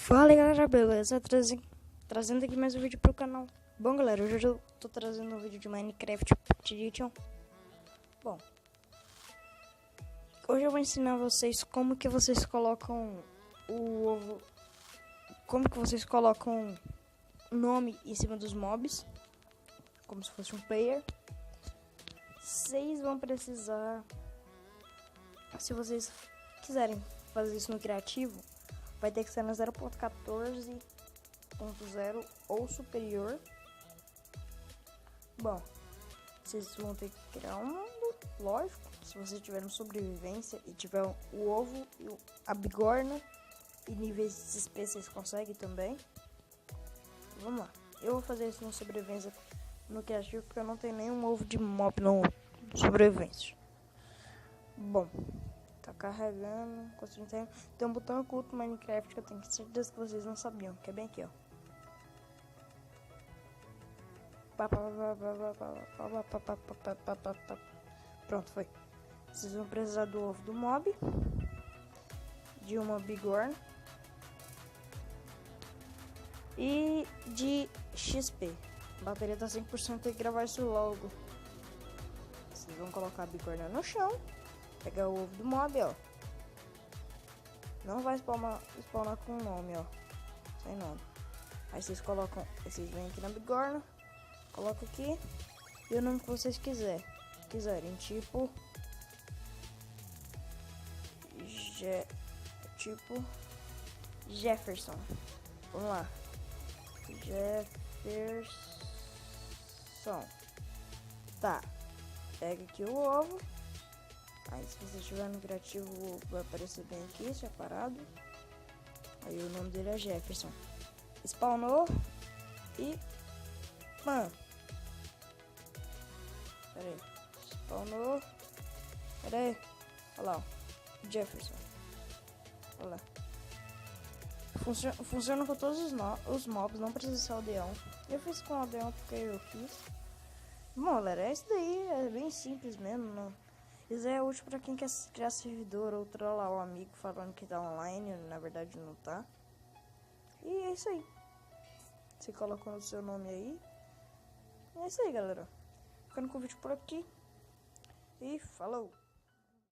Fala aí, galera, beleza? Trazendo aqui mais um vídeo pro canal. Bom, galera, hoje eu tô trazendo um vídeo de Minecraft Edition. Bom, hoje eu vou ensinar vocês como que vocês colocam o ovo, como que vocês colocam o nome em cima dos mobs, como se fosse um player. Vocês vão precisar, se vocês quiserem fazer isso no criativo, vai ter que ser na 0.14.0 ou superior. Bom, vocês vão ter que criar um mundo, lógico. Se vocês tiverem sobrevivência e tiver o ovo e a bigorna e níveis de XP, vocês conseguem também. Vamos lá, eu vou fazer isso no sobrevivência no criativo porque eu não tenho nenhum ovo de mob no sobrevivência. Bom, tá carregando. Tem um botão oculto no Minecraft que eu tenho certeza que vocês não sabiam, que é bem aqui, ó. Pronto, foi. Vocês vão precisar do ovo do mob, de uma bigorna e de XP. A bateria tá 100%, tem que gravar isso logo. Vocês vão colocar a bigorna no chão, pegar o ovo do mob, ó. Não vai spawnar com nome, ó. Sem nome. Aí vocês colocam, vocês vêm aqui na bigorna, colocam aqui e o nome que vocês quiserem, tipo Jefferson. Vamos lá. Jefferson. Tá. Pega aqui o ovo. Aí se você estiver no criativo, o ovo vai aparecer bem aqui, separado. Aí o nome dele é Jefferson. Spawnou. E... Mano. Pera aí. Spawnou. Pera aí. Olha lá, ó. Jefferson. Olha lá. Funciona com todos os mobs, não precisa ser aldeão. Eu fiz com aldeão porque eu quis. Bom, galera, é isso daí. É bem simples mesmo. Não. Isso é útil pra quem quer criar servidor ou trollar o amigo falando que tá online, na verdade não tá. E é isso aí. Você colocou o seu nome aí. E é isso aí, galera. Ficando com o vídeo por aqui. E falou!